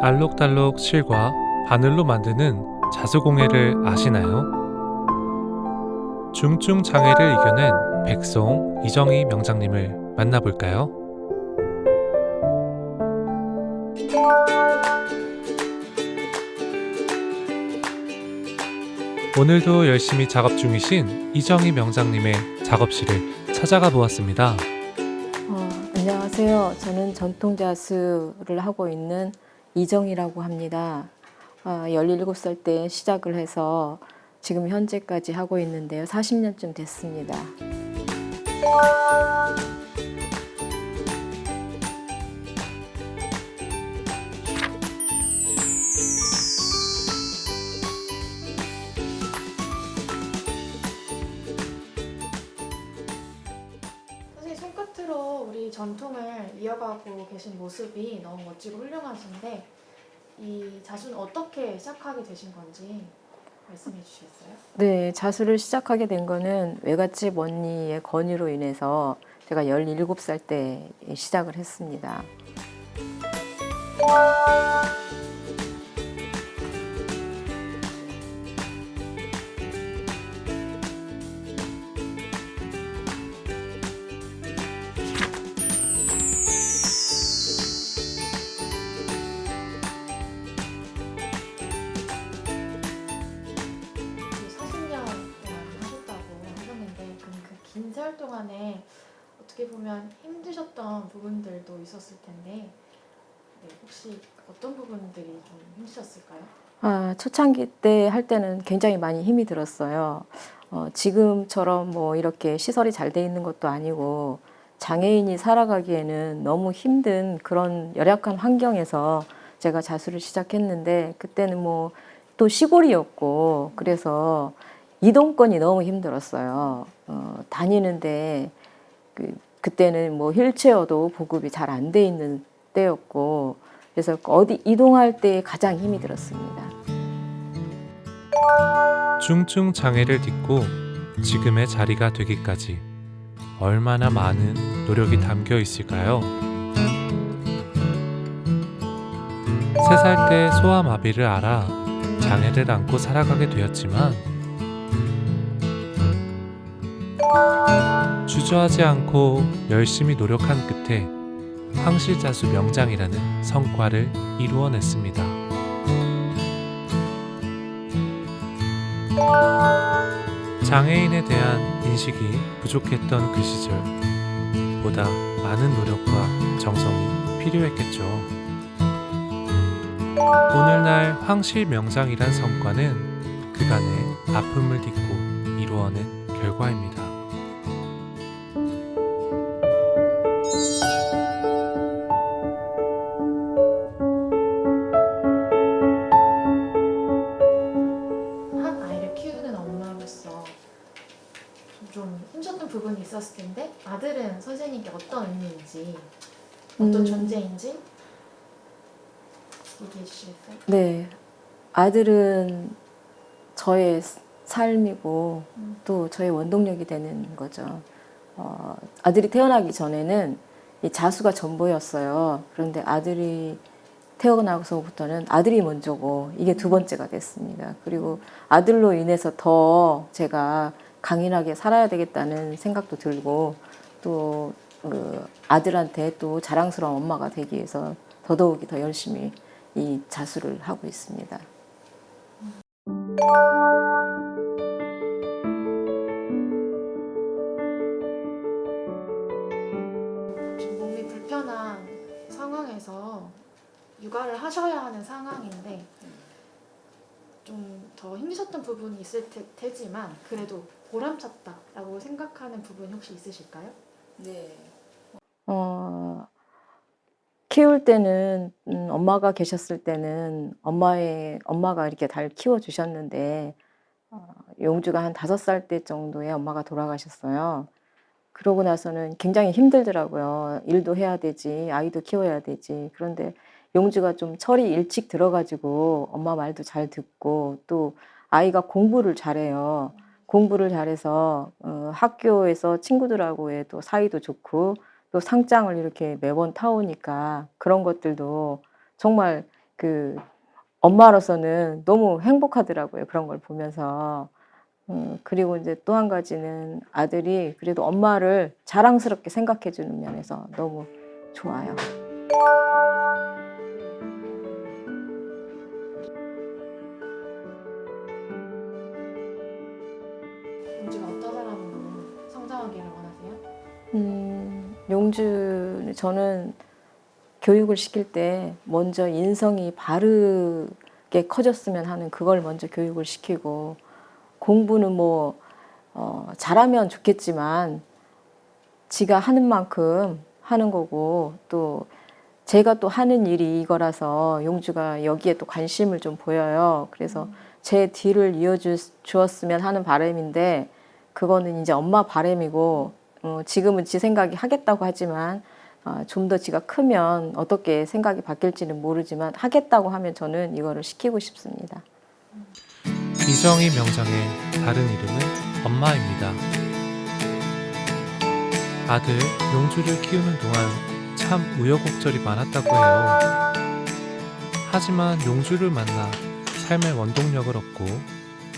알록달록 실과 바늘로 만드는 자수공예를 아시나요? 중증 장애를 이겨낸 백송 이정희 명장님을 만나볼까요? 오늘도 열심히 작업 중이신 이정희 명장님의 작업실을 찾아가 보았습니다. 안녕하세요. 저는 전통자수를 하고 있는 이정희라고 합니다. 17살 때 시작을 해서 지금 현재까지 하고 있는데요. 40년쯤 됐습니다. 선생님 손끝으로 우리 전통을 이어가고 계신 모습이 너무 멋지고 훌륭하신데 이 자수는 어떻게 시작하게 되신 건지 말씀해 주시겠어요? 네, 자수를 시작하게 된 거는 외갓집 언니의 권유로 인해서 제가 17살 때 시작을 했습니다. 긴 세월 동안에 어떻게 보면 힘드셨던 부분들도 있었을 텐데 혹시 어떤 부분들이 좀 힘드셨을까요? 초창기 때 할 때는 굉장히 많이 힘이 들었어요. 지금처럼 뭐 이렇게 시설이 잘 돼 있는 것도 아니고 장애인이 살아가기에는 너무 힘든 그런 열악한 환경에서 제가 자수를 시작했는데 그때는 뭐 또 시골이었고 그래서 이동권이 너무 힘들었어요. 다니는데 그때는 뭐 휠체어도 보급이 잘 안 돼 있는 때였고 그래서 어디 이동할 때 가장 힘이 들었습니다. 중증 장애를 딛고 지금의 자리가 되기까지 얼마나 많은 노력이 담겨 있을까요? 3살 때 소아마비를 알아 장애를 안고 살아가게 되었지만 주저하지 않고 열심히 노력한 끝에 황실자수 명장이라는 성과를 이루어냈습니다. 장애인에 대한 인식이 부족했던 그 시절 보다 많은 노력과 정성이 필요했겠죠. 오늘날 황실명장이란 성과는 그간의 아픔을 딛고 이루어낸 결과입니다. 한 아이를 키우는 엄마로서 좀 힘들었던 부분이 있었을 텐데 아들은 선생님께 어떤 의미인지 어떤 존재인지 얘기해 주시겠어요? 네, 아들은 저의 삶이고 또 저의 원동력이 되는 거죠. 아들이 태어나기 전에는 이 자수가 전부였어요. 그런데 아들이 태어나서부터는 아들이 먼저고 이게 두 번째가 됐습니다. 그리고 아들로 인해서 더 제가 강인하게 살아야 되겠다는 생각도 들고 또 아들한테 또 자랑스러운 엄마가 되기 위해서 더더욱이 더 열심히 이 자수를 하고 있습니다. 좀 몸이 불편한 상황에서 육아를 하셔야 하는 상황인데 좀 더 힘드셨던 부분이 있을 테지만 그래도 보람찼다라고 생각하는 부분이 혹시 있으실까요? 네. 키울 때는 엄마가 계셨을 때는 엄마가 이렇게 잘 키워 주셨는데 용주가 한 5살 때 정도에 엄마가 돌아가셨어요. 그러고 나서는 굉장히 힘들더라고요. 일도 해야 되지, 아이도 키워야 되지. 그런데 용주가 좀 철이 일찍 들어가지고 엄마 말도 잘 듣고 또 아이가 공부를 잘해요. 공부를 잘해서 학교에서 친구들하고의 또 사이도 좋고 또 상장을 이렇게 매번 타오니까 그런 것들도 정말 그 엄마로서는 너무 행복하더라고요. 그런 걸 보면서. 그리고 이제 또 한 가지는 아들이 그래도 엄마를 자랑스럽게 생각해 주는 면에서 너무 좋아요. 용주가 어떤 사람으로 성장하기를 원하세요? 용주는 저는 교육을 시킬 때 먼저 인성이 바르게 커졌으면 하는 그걸 먼저 교육을 시키고 공부는 뭐 잘하면 좋겠지만 지가 하는 만큼 하는 거고 또 제가 또 하는 일이 이거라서 용주가 여기에 또 관심을 좀 보여요. 그래서 제 뒤를 이어주었으면 하는 바람인데 그거는 이제 엄마 바람이고 지금은 지 생각이 하겠다고 하지만 좀 더 지가 크면 어떻게 생각이 바뀔지는 모르지만 하겠다고 하면 저는 이거를 시키고 싶습니다. 이정희 명장의 다른 이름은 엄마입니다. 아들 용주를 키우는 동안 참 우여곡절이 많았다고 해요. 하지만 용주를 만나 삶의 원동력을 얻고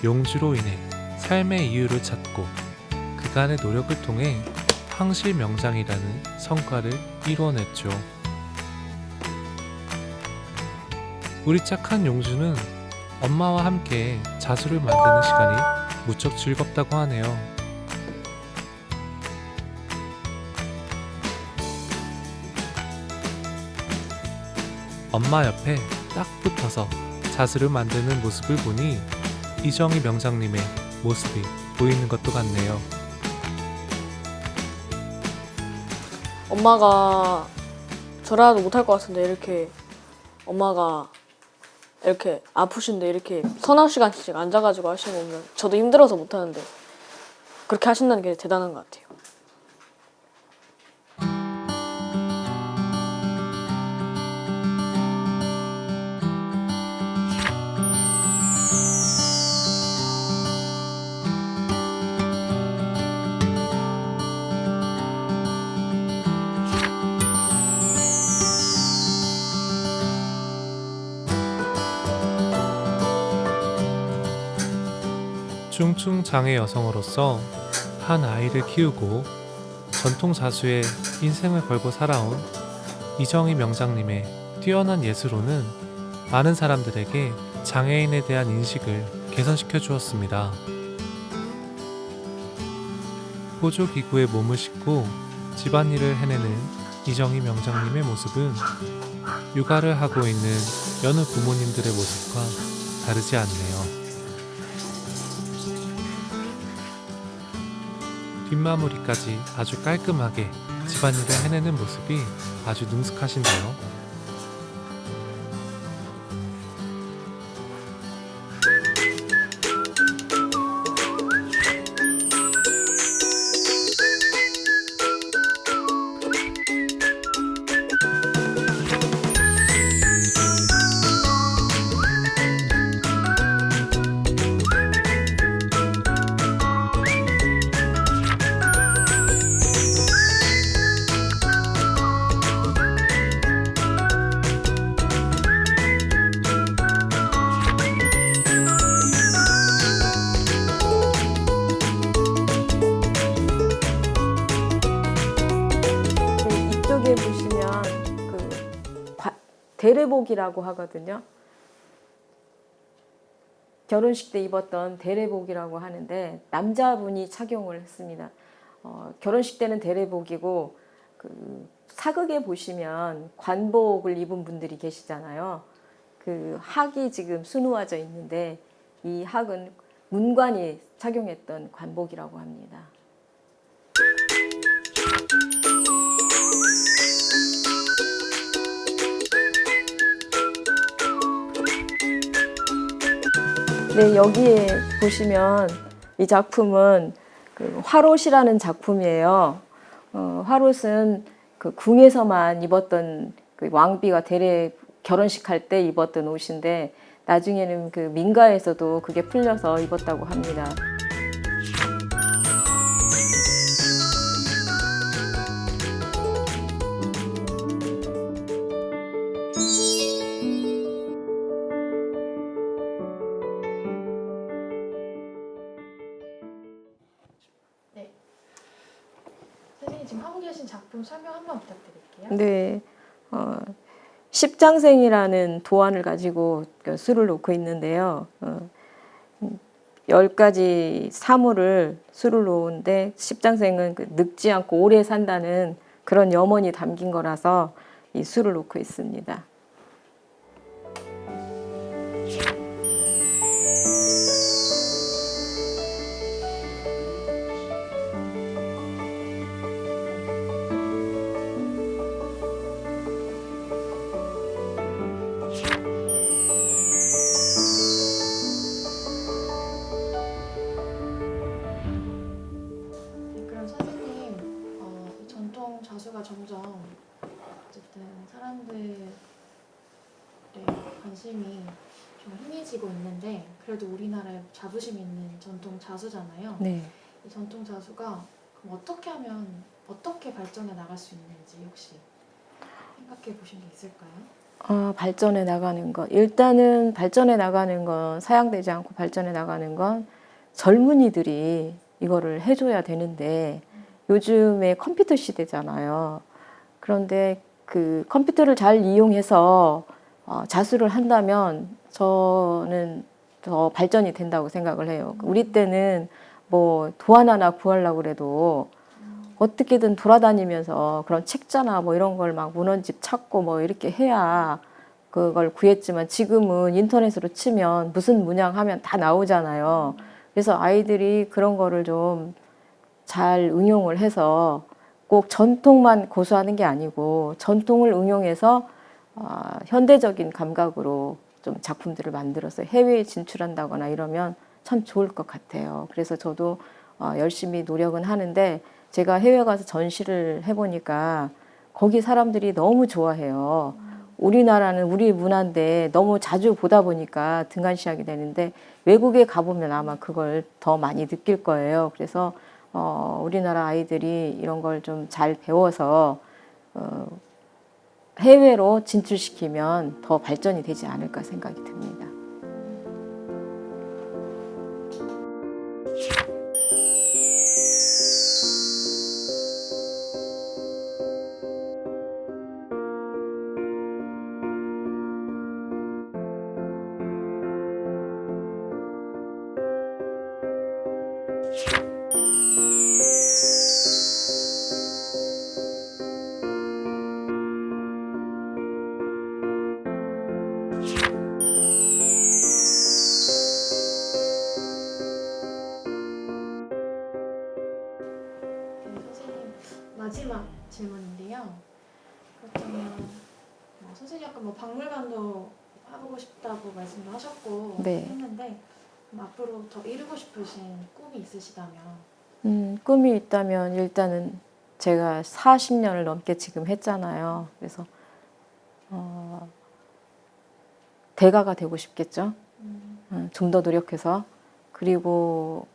용주로 인해 삶의 이유를 찾고 그간의 노력을 통해 황실명장이라는 성과를 이루어냈죠. 우리 착한 용주는 엄마와 함께 자수를 만드는 시간이 무척 즐겁다고 하네요. 엄마 옆에 딱 붙어서 자수를 만드는 모습을 보니 이정희 명장님의 모습이 보이는 것도 같네요. 엄마가 저라도 못할 것 같은데 이렇게 엄마가 이렇게 아프신데 이렇게 서너 시간씩 앉아가지고 하시는 거 보면 저도 힘들어서 못하는데 그렇게 하신다는 게 대단한 것 같아요. 중증 장애 여성으로서 한 아이를 키우고 전통 자수에 인생을 걸고 살아온 이정희 명장님의 뛰어난 예술로는 많은 사람들에게 장애인에 대한 인식을 개선시켜 주었습니다. 보조기구에 몸을 싣고 집안일을 해내는 이정희 명장님의 모습은 육아를 하고 있는 여느 부모님들의 모습과 다르지 않네요. 뒷마무리까지 아주 깔끔하게 집안일을 해내는 모습이 아주 능숙하신데요. 이쪽에 보시면 대례복이라고 하거든요. 결혼식 때 입었던 대례복이라고 하는데 남자분이 착용을 했습니다. 결혼식 때는 대례복이고 사극에 보시면 관복을 입은 분들이 계시잖아요. 그 학이 지금 수놓아져 있는데 이 학은 문관이 착용했던 관복이라고 합니다. 네, 여기에 보시면 이 작품은 화롯이라는 작품이에요. 화롯은 궁에서만 입었던 왕비가 결혼식 할 때 입었던 옷인데 나중에는 그 민가에서도 그게 풀려서 입었다고 합니다. 선생님 지금 하고 계신 작품 설명 한번 부탁드릴게요. 네, 십장생이라는 도안을 가지고 술을 놓고 있는데요. 10가지 사물을 술을 놓은데 십장생은 늙지 않고 오래 산다는 그런 염원이 담긴 거라서 이 술을 놓고 있습니다. 네, 그럼 선생님, 이 전통 자수가 점점 어쨌든 사람들의 관심이 좀 희미해지고 있는데 그래도 우리나라에 자부심 있는 전통 자수잖아요. 네. 이 전통 자수가 그럼 어떻게 하면 어떻게 발전해 나갈 수 있는지 혹시 생각해 보신 게 있을까요? 발전해 나가는 것. 일단은 발전해 나가는 건 사양되지 않고 발전해 나가는 건 젊은이들이 이거를 해줘야 되는데 요즘에 컴퓨터 시대잖아요. 그런데 그 컴퓨터를 잘 이용해서 자수를 한다면 저는 더 발전이 된다고 생각을 해요. 우리 때는 뭐 도안 하나 구하려고 그래도 어떻게든 돌아다니면서 그런 책자나 뭐 이런 걸 막 문헌집 찾고 뭐 이렇게 해야 그걸 구했지만 지금은 인터넷으로 치면 무슨 문양 하면 다 나오잖아요. 그래서 아이들이 그런 거를 좀 잘 응용을 해서 꼭 전통만 고수하는 게 아니고 전통을 응용해서 현대적인 감각으로 좀 작품들을 만들어서 해외에 진출한다거나 이러면 참 좋을 것 같아요. 그래서 저도 열심히 노력은 하는데 제가 해외 가서 전시를 해보니까 거기 사람들이 너무 좋아해요. 우리나라는 우리 문화인데 너무 자주 보다 보니까 등한시하게 되는데 외국에 가보면 아마 그걸 더 많이 느낄 거예요. 그래서 우리나라 아이들이 이런 걸 좀 잘 배워서 해외로 진출시키면 더 발전이 되지 않을까 생각이 듭니다. 선생님 마지막 질문인데요. 그렇다면 선생님 아까 뭐 박물관도 해보고 싶다고 말씀도 하셨고 네. 했는데 그럼 앞으로 더 이루고 싶으신 꿈이 있으시다면 꿈이 있다면 일단은 제가 40년을 넘게 지금 했잖아요. 그래서 대가가 되고 싶겠죠. 좀 더 노력해서. 그리고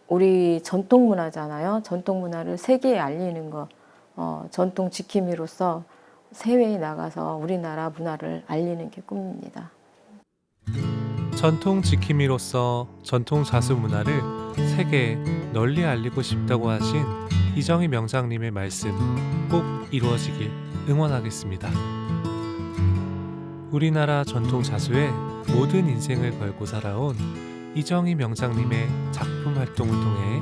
우리 전통 문화잖아요. 전통 문화를 세계에 알리는 거. 전통 지킴이로서 해외에 나가서 우리나라 문화를 알리는 게 꿈입니다. 전통 지킴이로서 전통 자수 문화를 세계에 널리 알리고 싶다고 하신 이정희 명장님의 말씀 꼭 이루어지길 응원하겠습니다. 우리나라 전통 자수에 모든 인생을 걸고 살아온 이정희 명장님의 작품 활동을 통해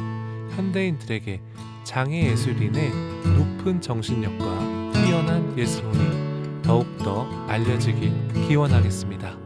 현대인들에게 장애 예술인의 높은 정신력과 뛰어난 예술이 더욱더 알려지길 기원하겠습니다.